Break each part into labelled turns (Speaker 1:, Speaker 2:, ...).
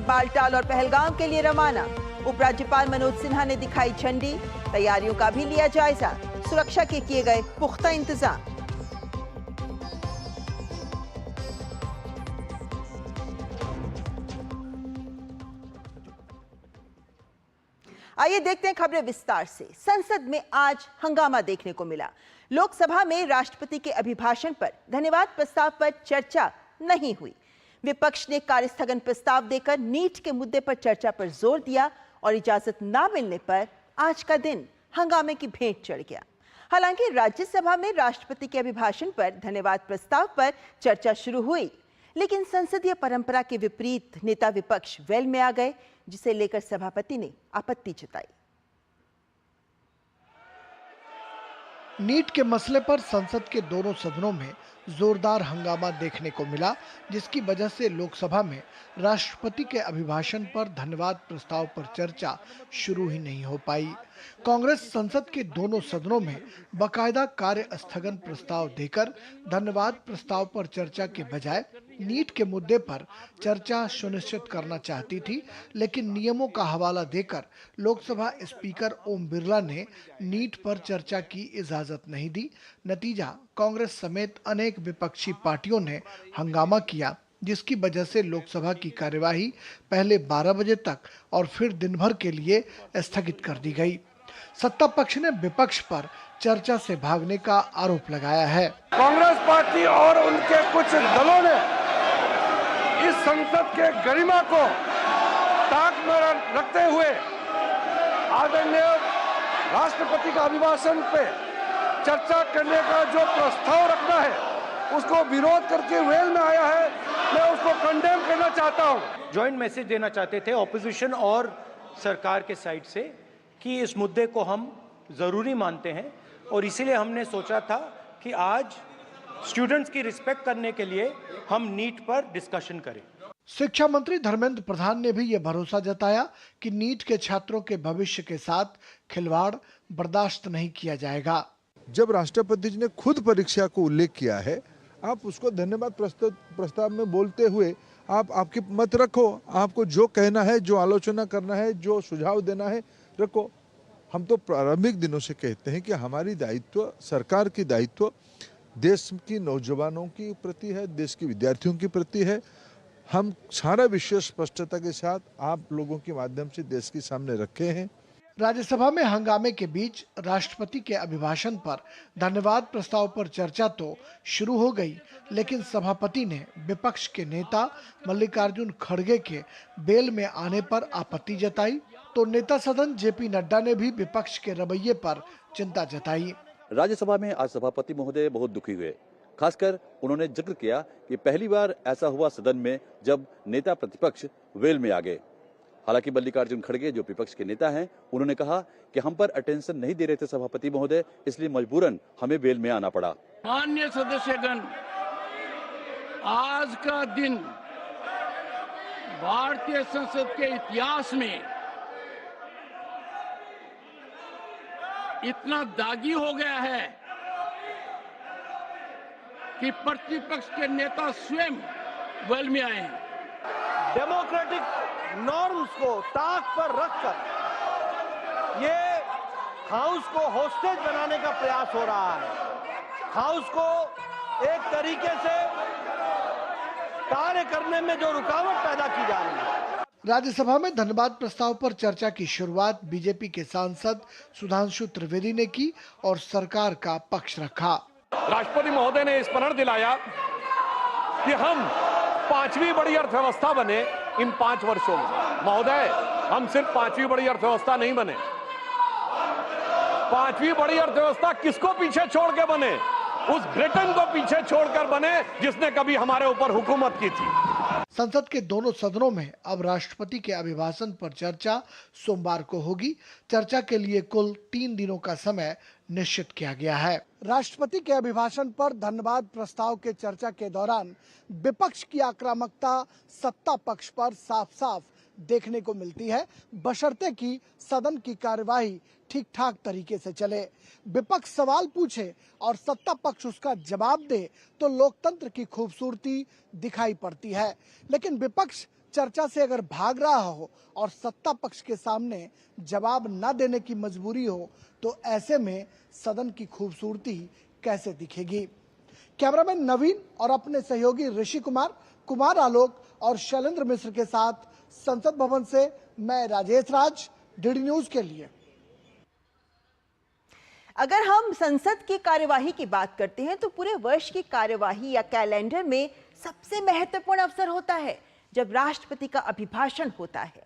Speaker 1: बालटाल और पहलगाम के लिए रवाना। उपराज्यपाल मनोज सिन्हा ने दिखाई झंडी, तैयारियों का भी लिया जायजा। सुरक्षा के किए गए पुख्ता इंतजाम। आइए देखते हैं खबरें विस्तार से। संसद में आज हंगामा देखने को मिला। लोकसभा में राष्ट्रपति के अभिभाषण पर धन्यवाद प्रस्ताव पर चर्चा नहीं हुई। विपक्ष ने कार्यस्थगन प्रस्ताव देकर नीट के मुद्दे पर चर्चा पर जोर दिया और इजाजत ना मिलने पर आज का दिन हंगामे की भेंट चढ़ गया। हालांकि राज्यसभा में राष्ट्रपति के अभिभाषण पर धन्यवाद प्रस्ताव पर चर्चा शुरू हुई, लेकिन संसदीय परंपरा के विपरीत नेता विपक्ष वेल में आ गए, जिसे लेकर सभापति ने आपत्ति जताई।
Speaker 2: नीट के मसले पर संसद के दोनों सदनों में जोरदार हंगामा देखने को मिला, जिसकी वजह से लोकसभा में राष्ट्रपति के अभिभाषण पर धन्यवाद प्रस्ताव पर चर्चा शुरू ही नहीं हो पाई। कांग्रेस संसद के दोनों सदनों में बाकायदा कार्य स्थगन प्रस्ताव देकर धन्यवाद प्रस्ताव पर चर्चा के बजाय नीट के मुद्दे पर चर्चा सुनिश्चित करना चाहती थी, लेकिन नियमों का हवाला देकर लोकसभा स्पीकर ओम बिरला ने नीट पर चर्चा की इजाजत नहीं दी। नतीजा, कांग्रेस समेत अनेक विपक्षी पार्टियों ने हंगामा किया, जिसकी वजह से लोकसभा की कार्यवाही पहले 12 बजे तक और फिर दिन भर के लिए स्थगित कर दी गई। सत्ता पक्ष ने विपक्ष पर चर्चा से भागने का आरोप लगाया है।
Speaker 3: कांग्रेस पार्टी और उनके कुछ दलों ने इस संसद के गरिमा को ताक में रखते हुए आदरणीय राष्ट्रपति का अभिभाषण पे चर्चा करने का जो प्रस्ताव रखना है, उसको विरोध करके वेल में आया है। मैं उसको कंडेम करना चाहता हूं।
Speaker 4: जॉइंट मैसेज देना चाहते थे ऑपोजिशन और सरकार के साइड से कि इस मुद्दे को हम जरूरी मानते हैं और इसीलिए हमने सोचा था कि आज स्टूडेंट्स की रिस्पेक्ट करने के लिए हम नीट पर डिस्कशन करें।
Speaker 2: शिक्षा मंत्री धर्मेंद्र प्रधान ने भी यह भरोसा जताया कि नीट के छात्रों के भविष्य के साथ खिलवाड़ बर्दाश्त नहीं किया जाएगा।
Speaker 5: जब राष्ट्रपति जी ने खुद परीक्षा को उल्लेख किया है, आप उसको धन्यवाद प्रस्ताव में बोलते हुए आप आपकी मत रखो। आपको जो कहना है, जो आलोचना करना है, जो सुझाव देना है, रखो। हम तो प्रारंभिक दिनों से कहते हैं कि हमारी दायित्व, सरकार की दायित्व देश की नौजवानों की प्रति है, देश के विद्यार्थियों की प्रति है। हम सारा विषय स्पष्टता के साथ आप लोगों के माध्यम से देश के सामने रखे हैं।
Speaker 2: राज्यसभा में हंगामे के बीच राष्ट्रपति के अभिभाषण पर धन्यवाद प्रस्ताव पर चर्चा तो शुरू हो गई, लेकिन सभापति ने विपक्ष के नेता मल्लिकार्जुन खड़गे के बेल में आने पर आपत्ति जताई, तो नेता सदन जेपी नड्डा ने भी विपक्ष के रवैये पर चिंता जताई।
Speaker 6: राज्यसभा में आज सभापति महोदय बहुत दुखी हुए। खासकर उन्होंने जिक्र किया कि पहली बार ऐसा हुआ सदन में जब नेता प्रतिपक्ष वेल में आ गए। हालांकि मल्लिकार्जुन खड़गे जो विपक्ष के नेता हैं, उन्होंने कहा कि हम पर अटेंशन नहीं दे रहे थे सभापति महोदय, इसलिए मजबूरन हमें वेल में आना पड़ा।
Speaker 7: माननीय सदस्यगण, आज का दिन भारतीय संसद के इतिहास में इतना दागी हो गया है कि प्रतिपक्ष के नेता स्वयं वेल में आए हैं।
Speaker 3: डेमोक्रेटिक नॉर्म्स को ताक पर रखकर ये हाउस को होस्टेज बनाने का प्रयास हो रहा है। हाउस को एक तरीके से कार्य करने में जो रुकावट पैदा की जा रही है।
Speaker 2: राज्यसभा में धन्यवाद प्रस्ताव पर चर्चा की शुरुआत बीजेपी के सांसद सुधांशु त्रिवेदी ने की और सरकार का पक्ष रखा।
Speaker 3: राष्ट्रपति महोदय ने स्मरण दिलाया कि हम 5वीं बड़ी अर्थव्यवस्था बने इन 5 वर्षों में। महोदय, हम सिर्फ 5वीं बड़ी अर्थव्यवस्था नहीं बने। 5वीं बड़ी अर्थव्यवस्था किसको पीछे छोड़ के बने? उस ब्रिटेन को पीछे छोड़कर बने जिसने कभी हमारे ऊपर हुकूमत की थी।
Speaker 2: संसद के दोनों सदनों में अब राष्ट्रपति के अभिभाषण पर चर्चा सोमवार को होगी। चर्चा के लिए कुल 3 दिनों का समय निश्चित किया गया है। राष्ट्रपति के अभिभाषण पर धन्यवाद प्रस्ताव के चर्चा के दौरान विपक्ष की आक्रामकता सत्ता पक्ष पर साफ साफ देखने को मिलती है, बशर्ते कि सदन की कार्यवाही ठीक ठाक तरीके से चले। विपक्ष सवाल पूछे और सत्ता पक्ष उसका जवाब दे तो लोकतंत्र की खूबसूरती दिखाई पड़ती है, लेकिन विपक्ष चर्चा से अगर भाग रहा हो और सत्ता पक्ष के सामने जवाब न देने की मजबूरी हो तो ऐसे में सदन की खूबसूरती कैसे दिखेगी। कैमरामैन नवीन और अपने सहयोगी ऋषि कुमार आलोक और शैलेंद्र मिश्र के साथ संसद भवन से मैं राजेश राज, डीडी न्यूज के लिए।
Speaker 1: अगर हम संसद की कार्यवाही की बात करते हैं तो पूरे वर्ष की कार्यवाही या कैलेंडर में सबसे महत्वपूर्ण अवसर होता है जब राष्ट्रपति का अभिभाषण होता है।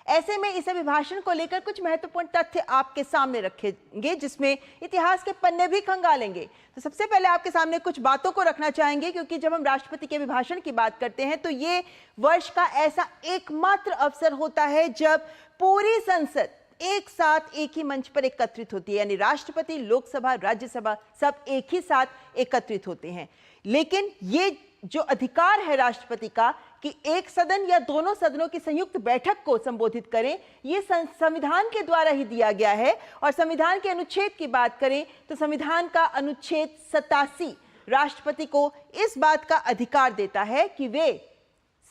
Speaker 1: ऐसे में इस अभिभाषण को लेकर कुछ महत्वपूर्ण तथ्य आपके सामने रखेंगे जिसमें इतिहास के पन्ने भी खंगालेंगे। तो सबसे पहले आपके सामने कुछ बातों को रखना चाहेंगे क्योंकि जब हम राष्ट्रपति के अभिभाषण की बात करते हैं तो ये वर्ष का ऐसा एकमात्र अवसर होता है जब पूरी संसद एक साथ एक ही मंच पर एकत्रित होती है, यानी राष्ट्रपति, लोकसभा, राज्यसभा सब एक ही साथ एकत्रित होते हैं। लेकिन ये जो अधिकार है राष्ट्रपति का कि एक सदन या दोनों सदनों की संयुक्त बैठक को संबोधित करें, ये संविधान के द्वारा ही दिया गया है। और संविधान के अनुच्छेद की बात करें तो संविधान का अनुच्छेद 87 राष्ट्रपति को इस बात का अधिकार देता है कि वे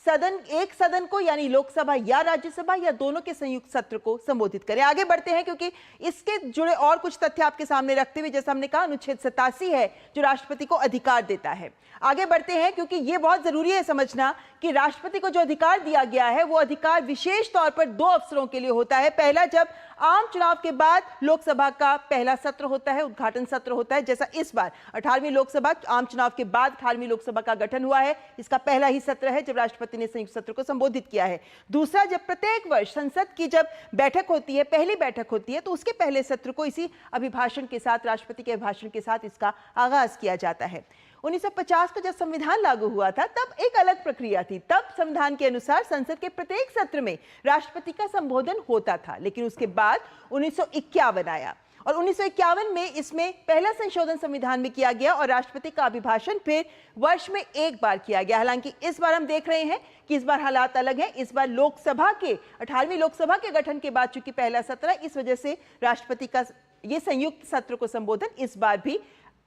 Speaker 1: एक सदन को यानी लोकसभा या राज्यसभा या दोनों के संयुक्त सत्र को संबोधित करें। आगे बढ़ते हैं क्योंकि इसके जुड़े और कुछ तथ्य आपके सामने रखते हुए जैसा हमने कहा अनुच्छेद 87 है जो राष्ट्रपति को अधिकार देता है। आगे बढ़ते हैं क्योंकि यह बहुत जरूरी है समझना कि राष्ट्रपति को जो अधिकार दिया गया है वो अधिकार विशेष तौर पर 2 अवसरों के लिए होता है। पहला, जब आम चुनाव के बाद लोकसभा का पहला सत्र होता है, उद्घाटन सत्र होता है, जैसा इस बार 18वीं लोकसभा आम चुनाव के बाद 18वीं लोकसभा का गठन हुआ है, इसका पहला ही सत्र है जब राष्ट्रपति ने संयुक्त सत्र को संबोधित किया है। दूसरा, जब प्रत्येक वर्ष संसद की जब बैठक होती है, पहली बैठक होती है, तो उसके पहले सत्र को इसी अभिभाषण के साथ, राष्ट्रपति के अभिभाषण के साथ इसका आगाज किया जाता है। 1950 को जब संविधान लागू हुआ था तब एक अलग प्रक्रिया थी। तब संविधान के अनुसार संसद के प्रत्येक सत्र में राष्ट्रपति का संबोधन होता था, लेकिन उसके बाद 1951 आया और 1951 में इसमें पहला संशोधन संविधान में किया गया और राष्ट्रपति का अभिभाषण फिर वर्ष में एक बार किया गया। हालांकि इस बार हम देख रहे हैं कि इस बार हालात अलग हैं। इस बार लोकसभा के 18वीं लोकसभा के गठन के बाद चूंकि पहला सत्र है, इस वजह से राष्ट्रपति का ये संयुक्त सत्र को संबोधन इस बार भी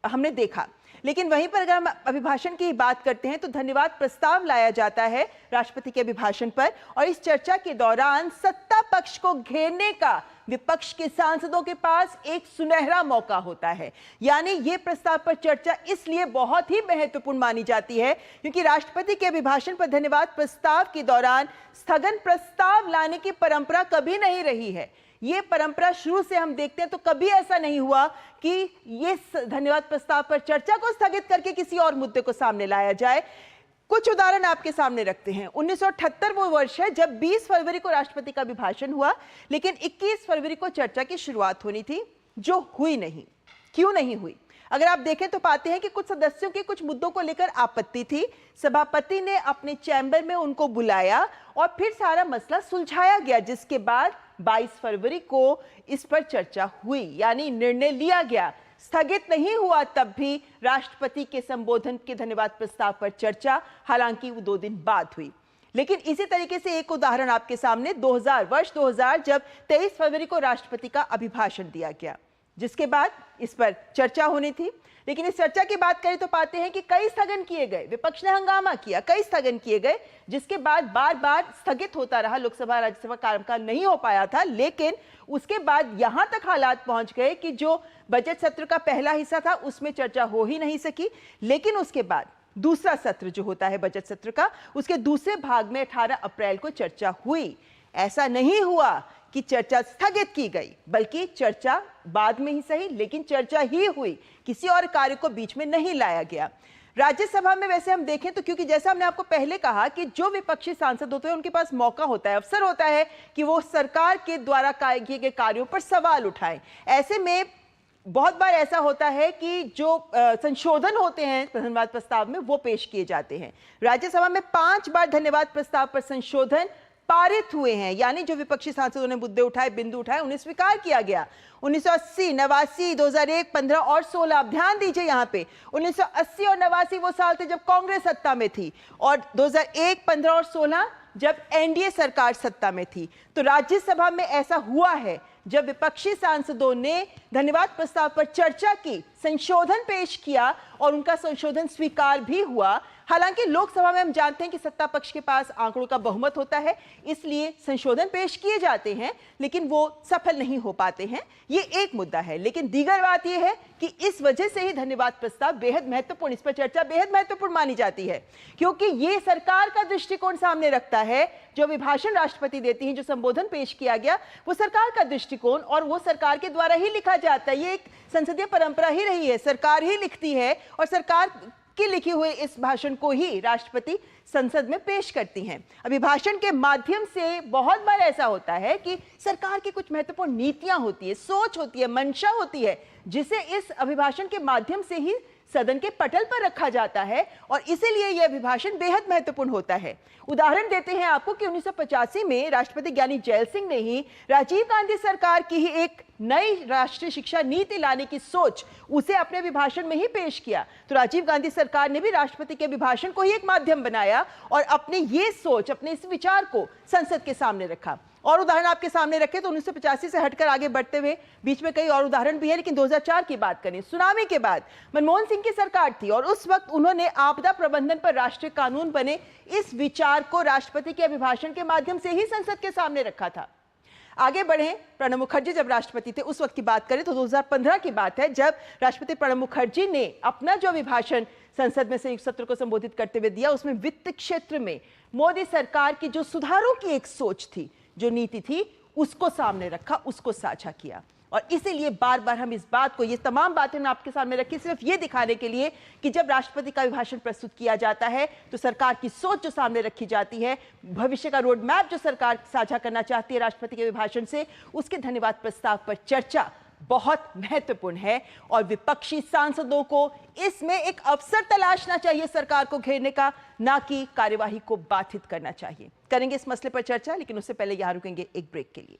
Speaker 1: हमने देखा। लेकिन वहीं पर अगर हम अभिभाषण की बात करते हैं तो धन्यवाद प्रस्ताव लाया जाता है राष्ट्रपति के अभिभाषण पर और इस चर्चा के दौरान सत्ता पक्ष को घेरने का विपक्ष के सांसदों के पास एक सुनहरा मौका होता है। यानी ये प्रस्ताव पर चर्चा इसलिए बहुत ही महत्वपूर्ण मानी जाती है क्योंकि राष्ट्रपति के अभिभाषण पर धन्यवाद प्रस्ताव के दौरान स्थगन प्रस्ताव लाने की परंपरा कभी नहीं रही है। ये परंपरा शुरू से हम देखते हैं तो कभी ऐसा नहीं हुआ कि ये धन्यवाद प्रस्ताव पर चर्चा को स्थगित करके किसी और मुद्दे को सामने लाया जाए। कुछ उदाहरण आपके सामने रखते हैं। 1978 वो वर्ष है जब 20 फरवरी को राष्ट्रपति का अभिभाषण हुआ, लेकिन 21 फरवरी को चर्चा की शुरुआत होनी थी जो हुई नहीं। क्यों नहीं हुई? अगर आप देखें तो पाते हैं कि कुछ सदस्यों के कुछ मुद्दों को लेकर आपत्ति थी। सभापति ने अपने चैम्बर में उनको बुलाया और फिर सारा मसला सुलझाया गया, जिसके बाद 22 फरवरी को इस पर चर्चा हुई, यानी निर्णय लिया गया। स्थगित नहीं हुआ तब भी राष्ट्रपति के संबोधन के धन्यवाद प्रस्ताव पर चर्चा, हालांकि वो 2 दिन बाद हुई। लेकिन इसी तरीके से एक उदाहरण आपके सामने वर्ष 2000 जब 23 फरवरी को राष्ट्रपति का अभिभाषण दिया गया, जिसके बाद इस पर चर्चा होनी थी। लेकिन इस चर्चा की बात करें तो पाते हैं कि कई स्थगन किए गए, विपक्ष ने हंगामा किया, कई स्थगन किए गए, जिसके बाद बार बार स्थगित होता रहा। लोकसभा राज्यसभा कार्यकाल नहीं हो पाया था, लेकिन उसके बाद यहां तक हालात पहुंच गए कि जो बजट सत्र का पहला हिस्सा था उसमें चर्चा हो ही नहीं सकी। लेकिन उसके बाद दूसरा सत्र जो होता है बजट सत्र का, उसके दूसरे भाग में 18 अप्रैल को चर्चा हुई। ऐसा नहीं हुआ कि चर्चा स्थगित की गई, बल्कि चर्चा बाद में ही सही, लेकिन चर्चा ही हुई, किसी और कार्य को बीच में नहीं लाया गया। राज्यसभा में वैसे हम देखें तो क्योंकि जैसा हमने आपको पहले कहा कि जो विपक्षी सांसद होते हैं उनके पास मौका होता है, अवसर होता है कि वो सरकार के द्वारा किए गए कार्यों पर सवाल उठाएं। ऐसे में बहुत बार ऐसा होता है कि जो संशोधन होते हैं धन्यवाद प्रस्ताव में वो पेश किए जाते हैं। राज्यसभा में 5 बार धन्यवाद प्रस्ताव पर संशोधन पारित हुए हैं, यानी जो विपक्षी सांसदों ने मुद्दे उठाए, बिंदु उठाए, उन्हें स्वीकार किया गया। 1980, 89, 2001, 15 और 16, आप ध्यान दीजिए यहाँ पे 1980 और 89 वो साल थे जब कांग्रेस सत्ता में थी और 2001, 15 और 16 जब एनडीए सरकार सत्ता में थी। तो राज्यसभा में ऐसा हुआ है जब विपक्षी सांसदों ने धन्यवाद प्रस्ताव पर चर्चा की, संशोधन पेश किया और उनका संशोधन स्वीकार भी हुआ। हालांकि लोकसभा में हम जानते हैं कि सत्ता पक्ष के पास आंकड़ों का बहुमत होता है, इसलिए संशोधन पेश किए जाते हैं, लेकिन वो सफल नहीं हो पाते हैं। ये एक मुद्दा है, लेकिन दीगर बात यह है कि इस वजह से ही धन्यवाद प्रस्ताव बेहद महत्वपूर्ण, इस पर चर्चा बेहद महत्वपूर्ण मानी जाती है, क्योंकि ये सरकार का दृष्टिकोण सामने रखता है। जो अभिभाषण राष्ट्रपति देती हैं, जो संबोधन पेश किया गया, वो सरकार का दृष्टिकोण और वो सरकार के द्वारा ही लिखा जाता है। ये एक संसदीय परंपरा ही रही है, सरकार ही लिखती है और सरकार की लिखी हुई इस भाषण को ही राष्ट्रपति संसद में पेश करती हैं। अभिभाषण के माध्यम से बहुत बार ऐसा होता है कि सरकार की कुछ महत्वपूर्ण नीतियां होती है, सोच होती है, मंशा होती है, जिसे इस अभिभाषण के माध्यम से ही सदन के पटल पर रखा जाता है और इसीलिए यह अभिभाषण बेहद महत्वपूर्ण होता है। उदाहरण देते हैं आपको कि 1985 में राष्ट्रपति ज्ञानी जैल सिंह ने ही राजीव गांधी सरकार की ही एक नई राष्ट्रीय शिक्षा नीति लाने की सोच उसे अपने अभिभाषण में ही पेश किया। तो राजीव गांधी सरकार ने भी राष्ट्रपति के अभिभाषण को ही एक माध्यम बनाया और अपने ये सोच, अपने इस विचार को संसद के सामने रखा। और उदाहरण आपके सामने रखे तो 1985 से हटकर आगे बढ़ते हुए बीच में कई और उदाहरण भी है, लेकिन 2004 की बात करें, सुनामी के बाद मनमोहन सिंह की सरकार थी और उस वक्त उन्होंने आपदा प्रबंधन पर राष्ट्रीय कानून बने इस विचार को राष्ट्रपति के अभिभाषण के माध्यम से ही संसद के सामने रखा था। आगे बढ़े, प्रणब मुखर्जी जब राष्ट्रपति थे उस वक्त की बात करें तो 2015 की बात है, जब राष्ट्रपति प्रणब मुखर्जी ने अपना जो अभिभाषण संसद में संयुक्त सत्र को संबोधित करते हुए दिया, उसमें वित्त क्षेत्र में मोदी सरकार की जो सुधारों की एक सोच थी, जो नीति थी, उसको सामने रखा, उसको साझा किया। और इसीलिए बार बार हम इस बात को, ये तमाम बातें मैं आपके सामने रखी सिर्फ ये दिखाने के लिए कि जब राष्ट्रपति का अभिभाषण प्रस्तुत किया जाता है तो सरकार की सोच जो सामने रखी जाती है, भविष्य का रोड मैप जो सरकार साझा करना चाहती है राष्ट्रपति के अभिभाषण से, उसके धन्यवाद प्रस्ताव पर चर्चा बहुत महत्वपूर्ण है। और विपक्षी सांसदों को इसमें एक अवसर तलाशना चाहिए सरकार को घेरने का, ना कि कार्यवाही को बाधित करना चाहिए। करेंगे इस मसले पर चर्चा, लेकिन उससे पहले यहां रुकेंगे एक ब्रेक के लिए।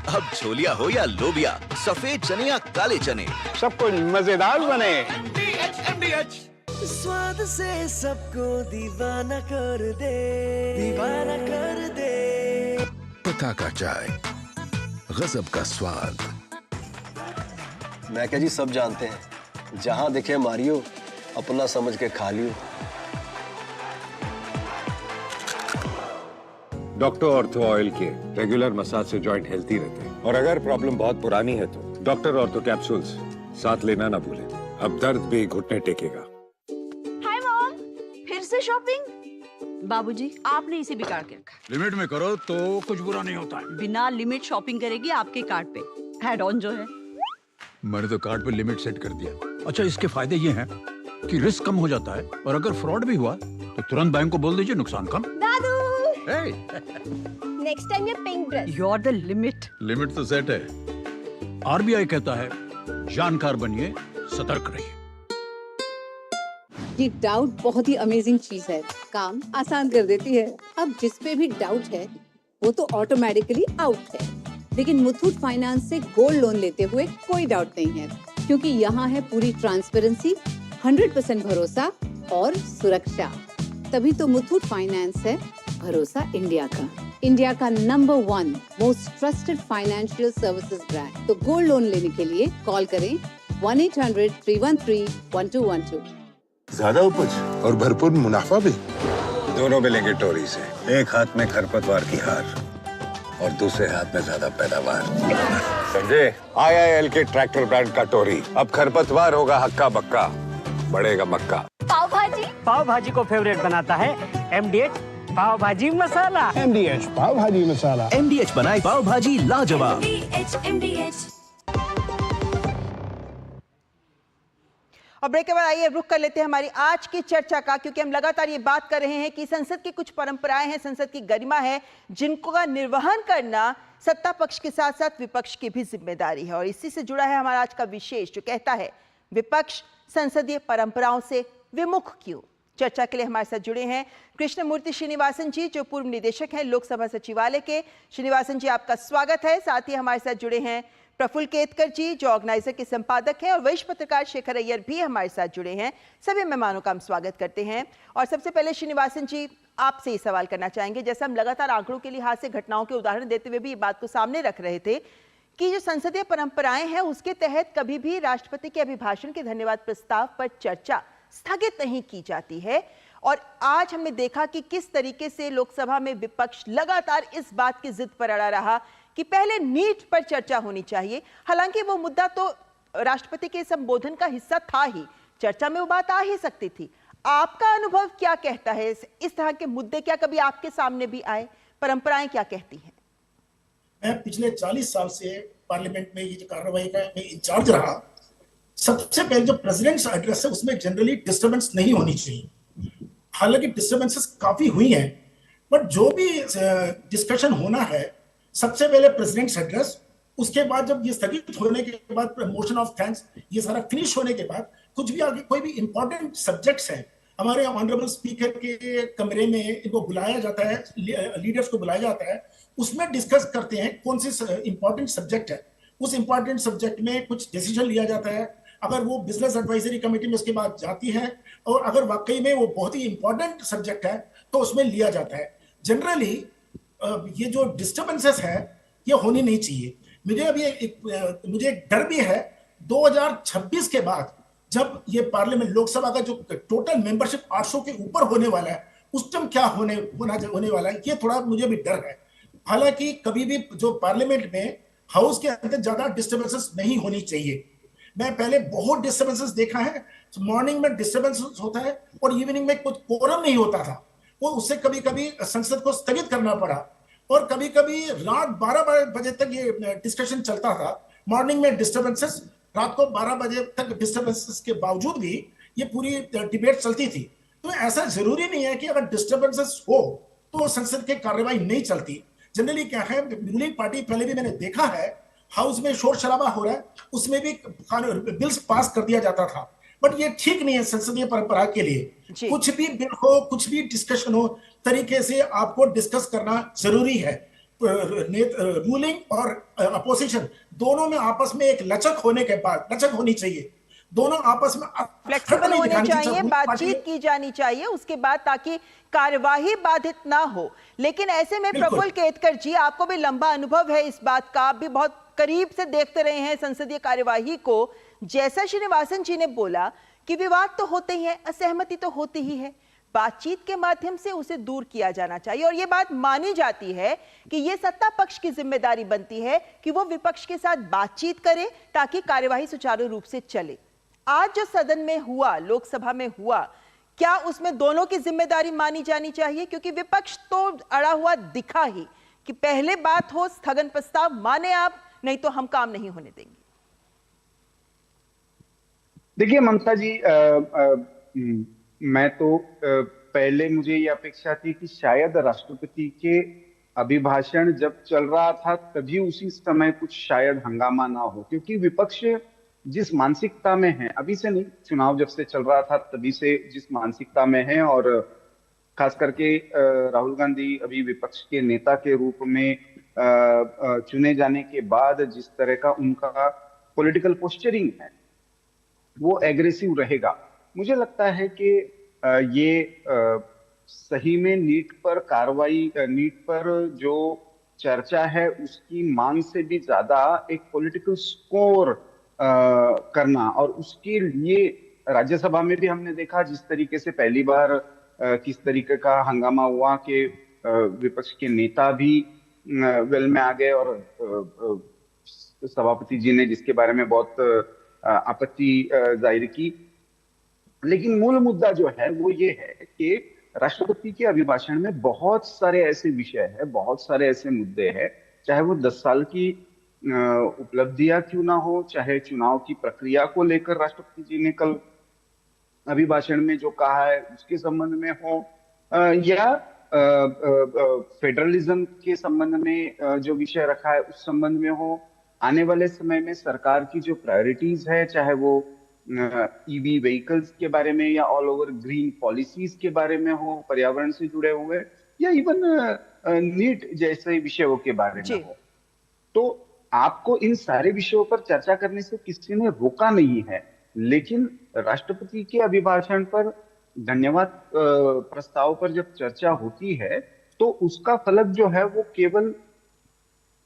Speaker 8: अब छोलिया हो या लोबिया, सफेद चने या काले चने,
Speaker 3: सब कुछ मजेदार बने।
Speaker 9: स्वाद से सबको दीवाना कर दे, दीवाना कर दे।
Speaker 8: पता का चाय, गजब का स्वाद।
Speaker 10: मैं क्या जी, सब जानते हैं, जहां दिखे मारियो, अपना समझ के खा लियो।
Speaker 3: डॉक्टर ऑर्थो ऑयल के रेगुलर मसाज से जॉइंट हेल्थी रहते हैं, और अगर प्रॉब्लम बहुत पुरानी है तो डॉक्टर ऑर्थो कैप्सूल्स साथ लेना ना भूलें। अब दर्द भी घुटने टेकेगा।
Speaker 11: हाय मॉम, फिर से शॉपिंग? बाबूजी, आपने इसे बिगाड़ के रखा।
Speaker 12: लिमिट में करो तो कुछ बुरा नहीं होता है।
Speaker 11: बिना लिमिट शॉपिंग करेगी आपके कार्ड पे ऐड ऑन जो है।
Speaker 12: मैंने तो कार्ड पे लिमिट सेट कर दिया। अच्छा, इसके फायदे ये हैं कि रिस्क कम हो जाता है और अगर फ्रॉड भी हुआ तो तुरंत बैंक को बोल दीजिए, नुकसान कम।
Speaker 11: दादू,
Speaker 13: नेक्स्ट टाइम ये pink dress.
Speaker 11: You are the limit.
Speaker 12: Limit तो सेट है। आरबीआई कहता है, जानकार बनिए, सतर्क रहिए।
Speaker 14: ये डाउट बहुत ही अमेजिंग चीज है, काम आसान कर देती है। अब जिस पे भी डाउट है वो तो ऑटोमेटिकली आउट है, लेकिन मुथूट फाइनेंस से गोल्ड लोन लेते हुए कोई डाउट नहीं है, क्योंकि यहाँ है पूरी ट्रांसपेरेंसी, 100% भरोसा और सुरक्षा। तभी तो मुथूट फाइनेंस है भरोसा इंडिया का, इंडिया का number 1 most trusted financial services brand. तो गोल्ड लोन लेने के लिए कॉल करें 1-800-313-1212।
Speaker 15: ज्यादा उपज और भरपूर मुनाफा भी,
Speaker 3: दोनों मिलेंगे टोरी से। एक हाथ में खरपतवार की हार और दूसरे हाथ में ज्यादा पैदावार। समझे? IIL के ट्रैक्टर ब्रांड का टोरी अब खरपतवार होगा हक्का बक्का, बढ़ेगा मक्का।
Speaker 16: पाव भाजी को फेवरेट बनाता है MDH पाव भाजी मसाला।
Speaker 15: MDH पाव भाजी मसाला।
Speaker 8: MDH बनाए पाव भाजी लाजवाब।
Speaker 1: और ब्रेक के बाद आइए रुक कर लेते हैं हमारी आज की चर्चा का, क्योंकि हम लगातार ये बात कर रहे हैं कि संसद की कुछ परंपराएं हैं, संसद की गरिमा है, जिनको निर्वहन करना सत्ता पक्ष के साथ साथ विपक्ष की भी जिम्मेदारी है। और इसी से जुड़ा है हमारा आज का विशेष, जो कहता है विपक्ष संसदीय परंपराओं से विमुख क्यों। चर्चा के लिए हमारे साथ जुड़े हैं कृष्णमूर्ति श्रीनिवासन जी, जो पूर्व निदेशक हैं लोकसभा सचिवालय के। श्रीनिवासन जी, आपका स्वागत है। साथ ही हमारे साथ जुड़े हैं प्रफुल्ल केतकर जी, जो ऑर्गेनाइजर के संपादक हैं, और वरिष्ठ पत्रकार शेखर अय्यर भी हमारे साथ जुड़े हैं। सभी मेहमानों का हम स्वागत करते हैं। और सबसे पहले श्रीनिवासन जी, आपसे ये सवाल करना चाहेंगे, जैसे हम लगातार आंकड़ों के लिहाज से घटनाओं के उदाहरण देते हुए भी ये बात को सामने रख रहे थे कि जो संसदीय परंपराएं हैं उसके तहत कभी भी राष्ट्रपति के अभिभाषण के धन्यवाद प्रस्ताव पर चर्चा स्थगित नहीं की जाती है। और आज हमने देखा कि किस तरीके से लोकसभा में विपक्ष लगातार इस बात की जिद पर अड़ा रहा कि पहले नीट पर चर्चा होनी चाहिए। हालांकि वो मुद्दा तो राष्ट्रपति के संबोधन का हिस्सा था ही, चर्चा में वो बात आ ही सकती थी। आपका अनुभव क्या कहता है? इस तरह के मुद्दे क्या कभी आपके सामने भी आए? परंपराएं क्या कहती हैं?
Speaker 13: मैं पिछले 40 साल से पार्लियामेंट में ये जो कार्रवाई का मैं इंचार्ज रहा। सबसे पहले जो प्रेसिडेंट्स एड्रेस है उसमें जनरली डिस्टर्बेंस नहीं होनी चाहिए। हालांकि डिस्टर्बेंसेस काफी हुई हैं, बट जो भी डिस्कशन होना है सबसे पहले प्रेसिडेंट्स एड्रेस, उसके बाद जब ये स्थगित होने के बाद मोशन ऑफ थैंक्स, ये सारा फिनिश होने के बाद कुछ भी आगे कोई भी इंपॉर्टेंट सब्जेक्ट्स हैं, हमारे ऑनरेबल स्पीकर के कमरे में इनको बुलाया जाता है, लीडर्स को बुलाया जाता है, उसमें डिस्कस करते हैं कौन से इंपॉर्टेंट सब्जेक्ट है। उस इंपॉर्टेंट सब्जेक्ट में कुछ डिसीजन लिया जाता है। अगर वो बिजनेस एडवाइजरी कमेटी में उसके बाद जाती है और अगर वाकई में वो बहुत ही इंपॉर्टेंट सब्जेक्ट है तो उसमें लिया जाता है। जनरली ये जो डिस्टर्बेंसेस है ये होनी नहीं चाहिए। मुझे अभी मुझे एक डर भी है 2026 के बाद जब ये पार्लियामेंट लोकसभा का जो टोटल मेंबरशिप 800 के ऊपर होने वाला है उस टाइम क्या होने वाला है, ये थोड़ा मुझे भी डर है। हालांकि कभी भी जो पार्लियामेंट में हाउस के अंदर ज्यादा डिस्टर्बेंसेस नहीं होनी चाहिए। मैं पहले बहुत डिस्टर्बेंसेस देखा है, मॉर्निंग में डिस्टर्बेंसेस होता है और इवनिंग में कुछ कोरम नहीं होता था, वो उससे कभी कभी संसद को स्थगित करना पड़ा और कभी कभी रात 12 बजे तक ये डिस्कशन चलता था। मॉर्निंग में डिस्टर्बेंसेस, रात को 12 बजे तक डिस्टर्बेंसेस के बावजूद भी ये पूरी डिबेट चलती थी। तो ऐसा जरूरी नहीं है कि अगर डिस्टर्बेंसेस हो तो संसद की कार्रवाई नहीं चलती। जनरली क्या है, रूलिंग पार्टी पहले भी मैंने देखा है हाउस में शोर शराबा हो रहा है उसमें भी बिल्स पास कर दिया जाता था, बट ये ठीक नहीं है संसदीय परंपरा के लिए। कुछ भी बिल हो, कुछ भी डिस्कशन हो, तरीके से आपको डिस्कस करना जरूरी है। रूलिंग और अपोजिशन दोनों में आपस में एक लचक होने के बाद, लचक होनी चाहिए, दोनों आपस में
Speaker 1: फ्लेक्सिबल होने चाहिए, बातचीत की जानी चाहिए उसके बाद, ताकि कार्यवाही बाधित ना हो। लेकिन ऐसे में प्रफुल्ल केतकर जी, आपको भी लंबा अनुभव है इस बात का, आप भी बहुत करीब से देखते रहे हैं संसदीय कार्यवाही को। जैसा श्रीनिवासन जी ने बोला कि विवाद तो होते ही है, असहमति तो होती ही है, बातचीत के माध्यम से उसे दूर किया जाना चाहिए। और यह बात मानी जाती है कि यह सत्ता पक्ष की जिम्मेदारी बनती है कि वो विपक्ष के साथ बातचीत करे ताकि कार्यवाही सुचारू रूप से चले। आज जो सदन में हुआ, लोकसभा में हुआ, क्या उसमें दोनों की जिम्मेदारी मानी जानी चाहिए? क्योंकि विपक्ष तो अड़ा हुआ दिखा ही कि पहले बात हो स्थगन प्रस्ताव माने आप, नहीं तो हम काम नहीं होने देंगे।
Speaker 17: देखिए ममता जी, मैं तो पहले मुझे ये अपेक्षा थी कि शायद राष्ट्रपति के अभिभाषण जब चल रहा था तभी उसी समय कुछ शायद हंगामा ना हो, क्योंकि विपक्ष जिस मानसिकता में है, अभी से नहीं, चुनाव जब से चल रहा था तभी से जिस मानसिकता में है, और खास करके राहुल गांधी अभी विपक्ष के नेता के रूप में चुने जाने के बाद जिस तरह का उनका पॉलिटिकल पोस्चरिंग है वो एग्रेसिव रहेगा। मुझे लगता है कि ये सही में नीट पर कार्रवाई, नीट पर जो चर्चा है उसकी मांग से भी ज्यादा एक पॉलिटिकल स्कोर करना, और उसके लिए राज्यसभा में भी हमने देखा जिस तरीके से पहली बार किस तरीके का हंगामा हुआ कि विपक्ष के नेता भी वेल में आ गए और सभापति जी ने जिसके बारे में बहुत आपत्ति जाहिर की। लेकिन मूल मुद्दा जो है वो ये है कि राष्ट्रपति के अभिभाषण में बहुत सारे ऐसे विषय है, बहुत सारे ऐसे मुद्दे हैं, चाहे वो 10 साल की उपलब्धियां क्यों ना हो, चाहे चुनाव की प्रक्रिया को लेकर राष्ट्रपति जी ने कल अभिभाषण में जो कहा है उसके संबंध में हो, या फेडरलिज्म के संबंध में जो विषय रखा है उस संबंध में हो, आने वाले समय में सरकार की जो प्रायोरिटीज है, चाहे वो ईवी व्हीकल्स के बारे में या ऑल ओवर ग्रीन पॉलिसीज के बारे में हो, पर्यावरण से जुड़े हुए, या इवन नीट जैसे विषयों के बारे में हो, तो आपको इन सारे विषयों पर चर्चा करने से किसी ने रोका नहीं है। लेकिन राष्ट्रपति के अभिभाषण पर, धन्यवाद प्रस्ताव पर जब चर्चा होती है तो उसका फलक जो है वो केवल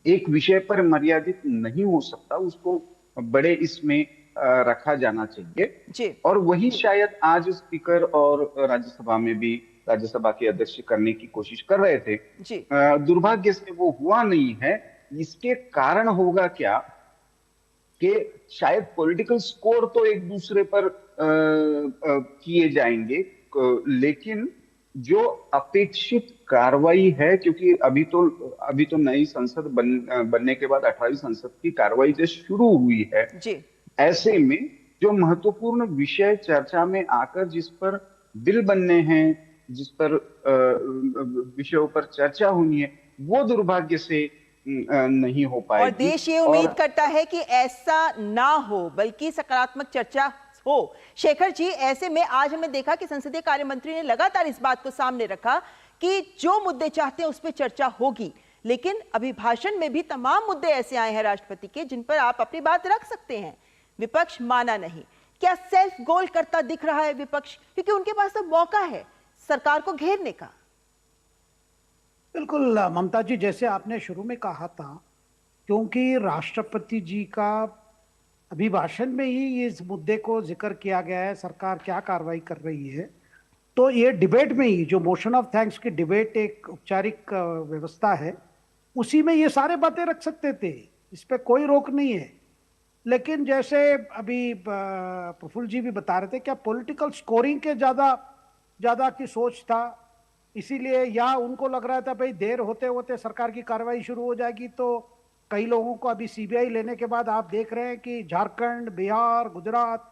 Speaker 17: एक विषय पर मर्यादित नहीं हो सकता, उसको बड़े इसमें रखा जाना चाहिए।
Speaker 1: जी।
Speaker 17: और वही शायद आज स्पीकर और राज्यसभा में भी राज्यसभा के अध्यक्ष करने की कोशिश कर रहे थे।
Speaker 1: जी।
Speaker 17: दुर्भाग्य से वो हुआ नहीं है। इसके कारण होगा क्या कि शायद पॉलिटिकल स्कोर तो एक दूसरे पर किए जाएंगे, लेकिन जो अपेक्षित कार्रवाई है, क्योंकि अभी तो नई संसद बनने के बाद 18वीं संसद की कार्रवाई जो शुरू हुई है
Speaker 1: जी।
Speaker 17: ऐसे में जो महत्वपूर्ण विषय चर्चा में आकर जिस पर बिल बनने हैं, जिस पर विषयों पर चर्चा होनी है, वो दुर्भाग्य से नहीं हो पाएगी।
Speaker 1: और देश ये उम्मीद करता है कि ऐसा ना हो, बल्कि सकारात्मक चर्चा हो। शेखर जी, ऐसे में आज हमने देखा कि संसदीय कार्य मंत्री ने लगातार इस बात को सामने रखा कि जो मुद्दे चाहते हैं उस पर चर्चा होगी, लेकिन अभिभाषण में भी तमाम मुद्दे ऐसे आए हैं राष्ट्रपति के जिन पर आप अपनी बात रख सकते हैं। विपक्ष माना नहीं। क्या सेल्फ गोल करता दिख रहा है विपक्ष? क्योंकि उनके पास तो मौका है सरकार को घेरने का।
Speaker 18: बिल्कुल ममता जी, जैसे आपने शुरू में कहा था, क्योंकि राष्ट्रपति जी का अभिभाषण में ही इस मुद्दे को जिक्र किया गया है, सरकार क्या कार्रवाई कर रही है, तो ये डिबेट में ही जो मोशन ऑफ थैंक्स की डिबेट एक औपचारिक व्यवस्था है, उसी में ये सारे बातें रख सकते थे, इस पे कोई रोक नहीं है। लेकिन जैसे अभी प्रफुल्ल जी भी बता रहे थे, क्या पॉलिटिकल स्कोरिंग के ज़्यादा की सोच था, इसीलिए या उनको लग रहा था भाई देर होते होते सरकार की कार्रवाई शुरू हो जाएगी। तो कई लोगों को अभी सीबीआई लेने के बाद आप देख रहे हैं कि झारखंड, बिहार, गुजरात,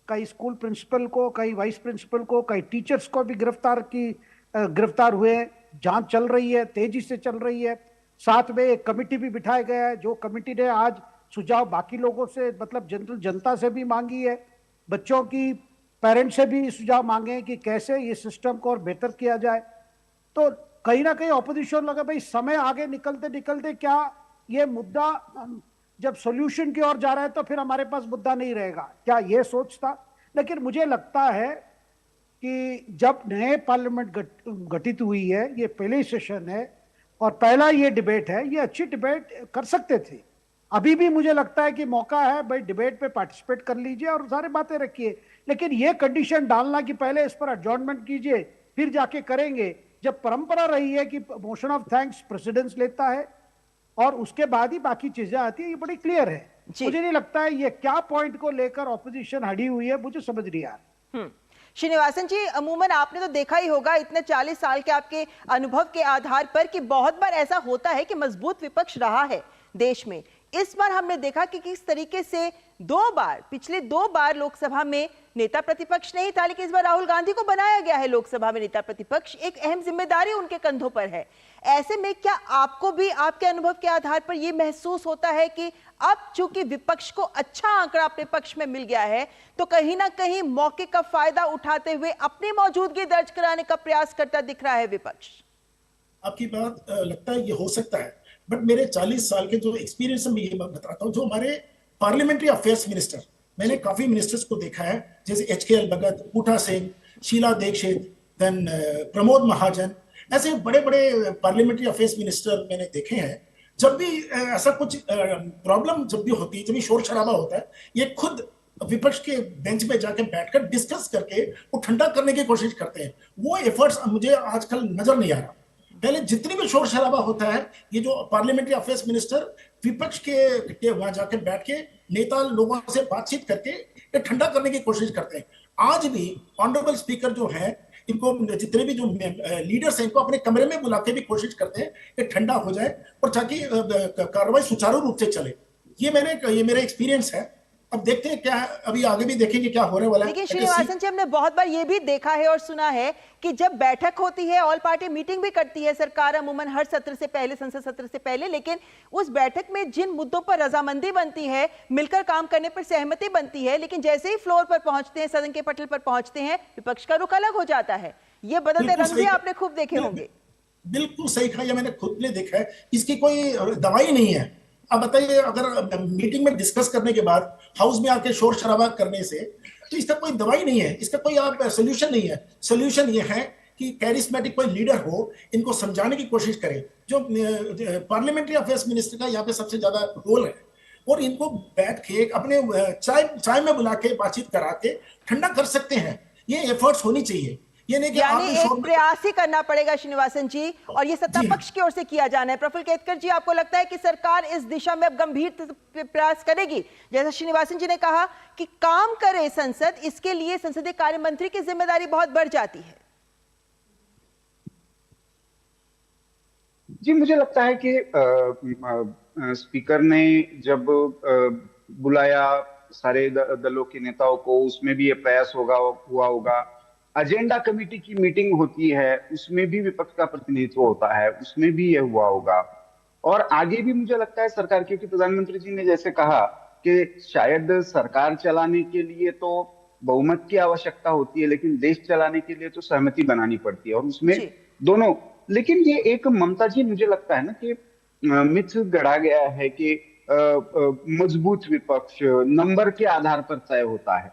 Speaker 18: कई स्कूल प्रिंसिपल को, कई वाइस प्रिंसिपल को, कई टीचर्स को भी गिरफ्तार हुए। जांच चल रही है, तेजी से चल रही है। साथ में एक कमेटी भी बिठाया गया है, जो कमेटी ने आज सुझाव बाकी लोगों से, मतलब जनरल जनता से भी मांगी है, बच्चों की पेरेंट्स से भी सुझाव मांगे हैं कि कैसे ये सिस्टम को और बेहतर किया जाए। तो कहीं ना कहीं ऑपोजिशन लगा भाई समय आगे निकलते निकलते क्या ये मुद्दा जब सॉल्यूशन की ओर जा रहा है तो फिर हमारे पास मुद्दा नहीं रहेगा, क्या ये सोच था। लेकिन मुझे लगता है कि जब नए पार्लियामेंट गठित हुई है, ये पहले सेशन है और पहला ये डिबेट है, ये अच्छी डिबेट कर सकते थे। अभी भी मुझे लगता है कि मौका है भाई, डिबेट पे पार्टिसिपेट कर लीजिए और सारी बातें रखिए। लेकिन ये कंडीशन डालना कि पहले इस पर एडजॉर्नमेंट कीजिए फिर जाके करेंगे, जब परंपरा रही है कि मोशन ऑफ थैंक्स प्रेसिडेंस लेता है और उसके बाद ही बाकी चीजें आती है, ये बड़ी क्लियर है। मुझे नहीं लगता है ये क्या पॉइंट को लेकर ऑपोजिशन हटी हुई है, मुझे समझ नहीं आ रहा।
Speaker 1: श्रीनिवासन जी, अमूमन आपने तो देखा ही होगा इतने 40 साल के आपके अनुभव के आधार पर कि बहुत बार ऐसा होता है कि मजबूत विपक्ष रहा है देश में। इस बार हमने देखा कि किस तरीके से पिछले दो बार लोकसभा में नेता प्रतिपक्ष नहीं था, लेकिन इस बार राहुल गांधी को बनाया गया है लोकसभा में नेता प्रतिपक्ष। एक अहम जिम्मेदारी उनके कंधों पर है। ऐसे में क्या आपको भी आपके अनुभव के आधार पर यह महसूस होता है कि अब चूंकि विपक्ष को अच्छा आंकड़ा अपने पक्ष में मिल गया है, तो कहीं ना कहीं मौके का फायदा उठाते हुए अपनी मौजूदगी दर्ज कराने का प्रयास करता दिख रहा है विपक्ष?
Speaker 13: आपकी बात लगता है ये हो सकता है, बट मेरे 40 साल के जो एक्सपीरियंस में ये बताता हूँ, जो हमारे पार्लियामेंट्री अफेयर्स मिनिस्टर, मैंने काफी मिनिस्टर्स को देखा है, जैसे HKL भगत, बूटा सिंह, शीला दीक्षित, देन प्रमोद महाजन, ऐसे बड़े बड़े पार्लियामेंट्री अफेयर्स मिनिस्टर मैंने देखे हैं। जब भी ऐसा कुछ प्रॉब्लम जब भी होती है, जब भी शोर शराबा होता है, ये खुद विपक्ष के बेंच में जाके बैठकर डिस्कस करके वो ठंडा करने की कोशिश करते हैं। वो एफर्ट्स मुझे आजकल नजर नहीं आ रहा। पहले जितनी भी शोर शराबा होता है, ये जो पार्लियामेंट्री अफेयर्स मिनिस्टर विपक्ष के वहां जाके बैठ के नेता लोगों से बातचीत करके ये ठंडा करने की कोशिश करते हैं। आज भी ऑनरेबल स्पीकर जो है, इनको जितने भी जो लीडर्स हैं, इनको अपने कमरे में बुला के भी कोशिश करते हैं कि ठंडा हो जाए और ताकि कार्रवाई सुचारू रूप से चले। ये मेरा एक्सपीरियंस है। अब देखते हैं क्या, अभी आगे भी देखेंगे क्या होने वाला है।
Speaker 1: लेकिन श्रीनिवासन जी, हमने बहुत बार ये भी देखा है और सुना है कि जब बैठक होती है, ऑल पार्टी मीटिंग भी करती है सरकार अमूमन हर सत्र से पहले, संसद सत्र से पहले, लेकिन उस बैठक में जिन मुद्दों पर रजामंदी बनती है, मिलकर काम करने पर सहमति बनती है, लेकिन जैसे ही फ्लोर पर पहुंचते हैं, सदन के पटल पर पहुंचते हैं, विपक्ष का रुख अलग हो जाता है। ये बदलते रंग भी आपने खूब देखे होंगे।
Speaker 13: बिल्कुल सही कहा, मैंने खुद ने देखा है। इसकी कोई दवाई नहीं है। अब बताइए, अगर मीटिंग में डिस्कस करने के बाद हाउस में आके शोर शराबा करने से, तो इसका कोई दवाई नहीं है, इसका कोई आप सोल्यूशन नहीं है। सोल्यूशन ये है कि कैरिस्मेटिक कोई लीडर हो, इनको समझाने की कोशिश करे। जो पार्लियामेंट्री अफेयर्स मिनिस्टर का यहाँ पे सबसे ज्यादा रोल है, और इनको बैठ के अपने चाय में बुला के बातचीत करा के ठंडा कर सकते हैं। ये एफर्ट्स होनी चाहिए, ये नहीं कि
Speaker 1: यानी एक प्रयास ही करना पड़ेगा श्रीनिवासन जी, और ये सत्ता पक्ष की ओर से किया जाना है। प्रफुल्ल केतकर जी, आपको लगता है कि सरकार इस दिशा में अब गंभीर प्रयास करेगी? जैसा श्रीनिवासन जी ने कहा कि काम करे संसद, इसके लिए संसदीय कार्य मंत्री की जिम्मेदारी बहुत बढ़ जाती है।
Speaker 17: जी, मुझे लगता है कि स्पीकर ने जब बुलाया सारे दलों के नेताओं को, उसमें भी ये प्रयास हुआ होगा। एजेंडा कमेटी की मीटिंग होती है, उसमें भी विपक्ष का प्रतिनिधित्व होता है, उसमें भी ये हुआ होगा। और आगे भी मुझे लगता है सरकार, क्योंकि प्रधानमंत्री जी ने जैसे कहा कि शायद सरकार चलाने के लिए तो बहुमत की आवश्यकता होती है, लेकिन देश चलाने के लिए तो सहमति बनानी पड़ती है, और उसमें दोनों। लेकिन ये एक, ममता जी, मुझे लगता है ना कि मिथ गढ़ा गया है कि मजबूत विपक्ष नंबर के आधार पर तय होता है।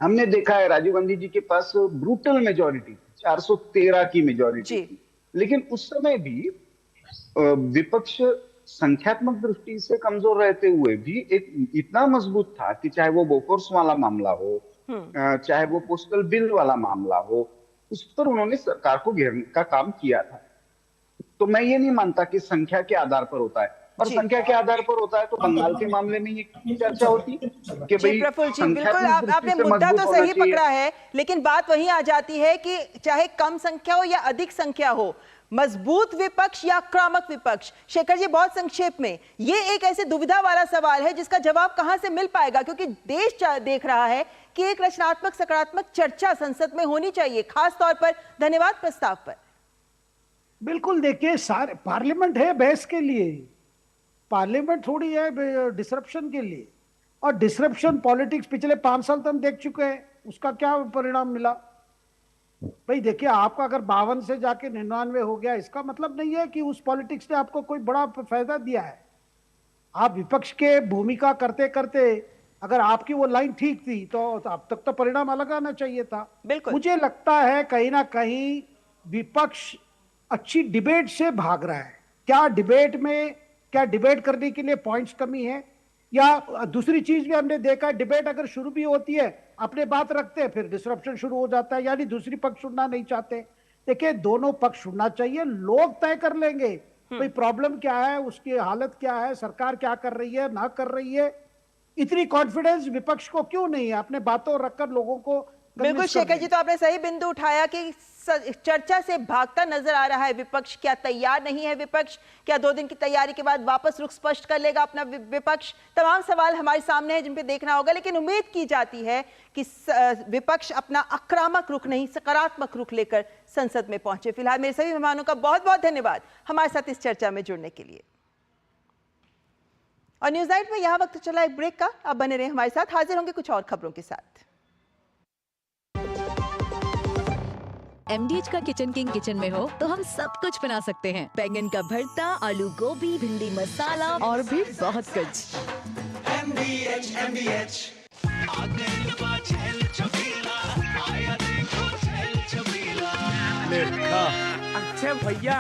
Speaker 17: हमने देखा है राजीव गांधी जी के पास ब्रूटल मेजॉरिटी, 413 की मेजॉरिटी थी, लेकिन उस समय भी विपक्ष संख्यात्मक दृष्टि से कमजोर रहते हुए भी एक इतना मजबूत था कि चाहे वो बोफोर्स वाला मामला हो, चाहे वो पोस्टल बिल वाला मामला हो, उस पर उन्होंने सरकार को घेरने का काम किया था। तो मैं ये नहीं मानता कि संख्या के आधार पर होता है, और संख्या के आधार पर होता है तो बंगाल के मामले में ये चर्चा होती कि भाई
Speaker 1: प्रफुल्ल जी, बिल्कुल आपने मुद्दा तो सही पकड़ा है, लेकिन बात वही आ जाती है कि चाहे कम संख्या हो या अधिक संख्या हो, मजबूत विपक्ष या आक्रामक विपक्ष। शेखर जी, बहुत संक्षेप में, ये एक ऐसे दुविधा वाला सवाल है जिसका जवाब कहां से मिल पाएगा, क्योंकि देश देख रहा है कि एक रचनात्मक सकारात्मक चर्चा संसद में होनी चाहिए, खास तौर पर धन्यवाद प्रस्ताव पर।
Speaker 18: बिल्कुल, देखिए, सारे पार्लियामेंट है बहस के लिए, पार्लियामेंट थोड़ी है डिसरप्शन के लिए। और डिसरप्शन पॉलिटिक्स पिछले 5 साल तो हम देख चुके हैं, उसका क्या परिणाम मिला भाई? देखिए, आपका अगर 52 से जाके 99 हो गया, इसका मतलब नहीं है कि उस पॉलिटिक्स ने आपको कोई बड़ा फायदा दिया है। आप विपक्ष के भूमिका करते करते अगर आपकी वो लाइन ठीक थी तो अब तक तो परिणाम अलग आना चाहिए था।
Speaker 1: बिल्कुल,
Speaker 18: मुझे लगता है कहीं ना कहीं विपक्ष अच्छी डिबेट से भाग रहा है। क्या डिबेट करने के लिए पॉइंट्स कमी है, या दूसरी चीज भी हमने देखा है, डिबेट अगर शुरू भी होती है, अपने बात रखते हैं, फिर डिसरप्शन शुरू हो जाता है, यानी दूसरी पक्ष सुनना नहीं चाहते। देखिए, दोनों पक्ष सुनना चाहिए, लोग तय कर लेंगे भाई प्रॉब्लम क्या है, उसकी हालत क्या है, सरकार क्या कर रही है, ना कर रही है। इतनी कॉन्फिडेंस विपक्ष को क्यों नहीं है अपने बातों रखकर लोगों को?
Speaker 1: बिल्कुल शेखर जी, तो आपने सही बिंदु उठाया कि चर्चा से भागता नजर आ रहा है विपक्ष। क्या तैयार नहीं है विपक्ष? क्या 2 दिन की तैयारी के बाद वापस रुख स्पष्ट कर लेगा अपना विपक्ष? तमाम सवाल हमारे सामने हैं जिन पे देखना होगा, लेकिन उम्मीद की जाती है कि विपक्ष अपना आक्रामक रुख नहीं, सकारात्मक रुख लेकर संसद में पहुंचे। फिलहाल मेरे सभी मेहमानों का बहुत बहुत धन्यवाद हमारे साथ इस चर्चा में जुड़ने के लिए। और न्यूज़ नाइट में यहां वक्त चला एक ब्रेक का, अब बने रहे हमारे साथ, हाजिर होंगे कुछ और खबरों के साथ।
Speaker 19: MDH का किचन किंग किचन में हो तो हम सब कुछ बना सकते हैं। बैंगन का भरता, आलू गोभी, भिंडी मसाला और भी बहुत कुछ। MDH
Speaker 7: अच्छा भैया